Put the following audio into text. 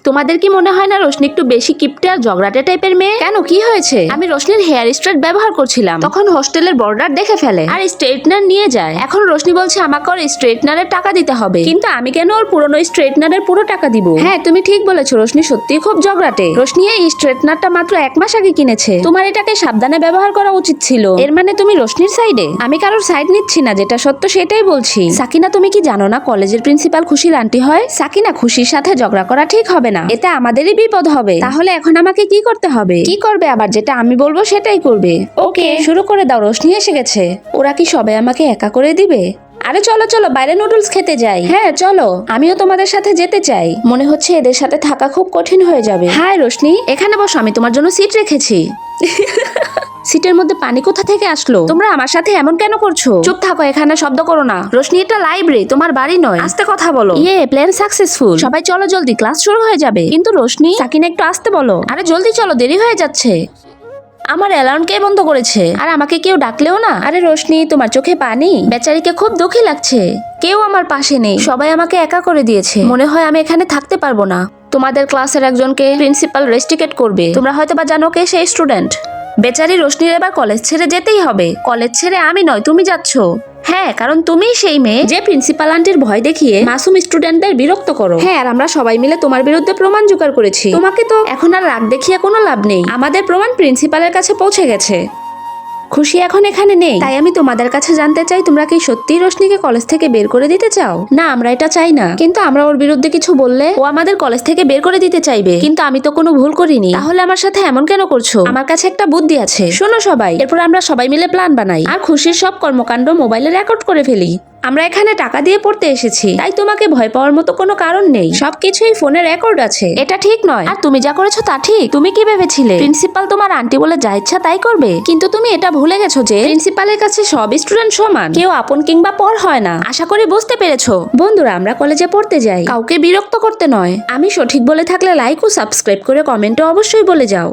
তোমাদের কি মনে হয় না রোশনি একটু বেশি কিপটে আর ঝগড়াটে টাইপের মেয়ে? কেন, কি হয়েছে? আমি রোশনির হেয়ার স্ট্রেট ব্যবহার করছিলাম, তখন হোস্টেলের বর্ডার দেখে ফেলে আর স্ট্রেটনার নিয়ে যায়। এখন রোশনি বলছে আমাকে ওর স্ট্রেটনারের টাকা দিতে হবে, কিন্তু আমি কেন ওর পুরনো স্ট্রেটনারের পুরো টাকা দিব? হ্যাঁ, তুমি ঠিক বলেছো, রোশনি সত্যিই খুব ঝগড়াটে। রোশনি এই স্ট্রেটনারটা মাত্র 1 মাস আগে কিনেছে। তোমার এটাকে সাবধানে ব্যবহার করা উচিত ছিল। এর মানে তুমি রোশনির সাইডে? আমি কারোর সাইড নিচ্ছি না, যেটা সত্য সেটাই বলছি। সাকিনা, তুমি কি জানো না কলেজের প্রিন্সিপাল খুশির আন্টি হয়? সাকিনা, খুশির সাথে ঝগড়া করা ঠিক হবে না, এতে আমাদেরই বিপদ হবে। তাহলে এখন আমাকে কি করতে হবে? কি করবে আবার? যেটা আমি বলবো সেটাই করবে। ওকে, শুরু করে দাও। রোশনি এসে গেছে। ওরা কি সবাই আমাকে একা করে দিবে? আরে চলো চলো, বাইরে নুডলস খেতে যাই। হ্যাঁ চলো, আমিও তোমাদের সাথে যেতে চাই। মনে হচ্ছে এদের সাথে থাকা খুব কঠিন হয়ে যাবে। হাই রোশনি, এখানে বসো, আমি তোমার জন্য সিট রেখেছি। সিটের মধ্যে পানি কোথা থেকে আসলো? তোমরা আমার সাথে এমন কেন করছো? চুপ থাকো, এখানে শব্দ করো না। রোশনি, এটা লাইব্রেরি, তোমার বাড়ি নয়। আস্তে কথা বলো। Plan successful. সবাই চলো জলদি, ক্লাস শুরু হয়ে যাবে। কিন্তু রোশনি, সাকিনা একটু আস্তে বলো। আরে জলদি চলো, দেরি হয়ে যাচ্ছে। আমার অ্যালার্ম কে বন্ধ করেছে? আর আমাকে কেউ ডাকলেও না। আরে রোশনি, তোমার চোখে পানি? বেচারিকে খুব দুঃখী লাগছে। কেউ আমার পাশে নেই, সবাই আমাকে একা করে দিয়েছে। মনে হয় আমি এখানে থাকতে পারবো না। তোমাদের ক্লাসের একজনকে প্রিন্সিপাল রেস্টিকেট করবে। তোমরা হয়তো বা জানো কে সেই স্টুডেন্ট। বেচারি রোশনির এবার কলেজ ছেড়ে যেতেই হবে। কলেজ ছেড়ে আমি নয়, তুমি যাচ্ছ। হ্যাঁ, কারণ তুমিই সেই মেয়ে যে প্রিন্সিপাল আন্টির ভয় দেখিয়ে মাসুম স্টুডেন্টদের বিরক্ত করো। হ্যাঁ, আর আমরা সবাই মিলে তোমার বিরুদ্ধে প্রমাণ জোগাড় করেছি। তোমাকে তো এখন আর রাগ দেখিয়ে কোনো লাভ নেই। আমাদের প্রমাণ প্রিন্সিপালের কাছে পৌঁছে গেছে। খুশি এখন এখানে নেই, তাই আমি তোমাদের কাছে জানতে চাই, তোমরা কি সত্যিই রোশনিকে কলেজ থেকে বের করে দিতে চাও? না, আমরা এটা চাই না, কিন্তু আমরা ওর বিরুদ্ধে কিছু বললে ও আমাদের কলেজ থেকে বের করে দিতে চাইবে। কিন্তু আমি তো কোনো ভুল করিনি, তাহলে আমার সাথে এমন কেন করছো? আমার কাছে একটা বুদ্ধি আছে, শোনো সবাই। এরপর আমরা সবাই মিলে প্ল্যান বানাই আর খুশির সব কর্মকাণ্ড মোবাইলে রেকর্ড করে ফেলি। আমরা এখানে টাকা দিয়ে পড়তে এসেছি, তাই তোমাকে ভয় পাওয়ার মতো কোনো কারণ নেই। সবকিছুই ফোনে রেকর্ড আছে। এটা ঠিক নয়, আর তুমি যা করেছো তা ঠিক। তুমি কি ভেবেছিলে প্রিন্সিপাল তোমার আন্টি বলে যা ইচ্ছা তাই করবে? কিন্তু তুমি এটা ভুলে গেছো যে প্রিন্সিপালের কাছে সব স্টুডেন্ট সমান, কেউ আপন কিংবা পর হয় না। আশা করি বুঝতে পেরেছো। বন্ধুরা, আমরা কলেজে পড়তে যাই, কাউকে বিরক্ত করতে নয়। আমি সঠিক বলে থাকলে লাইক ও সাবস্ক্রাইব করে কমেন্টে অবশ্যই বলে যাও।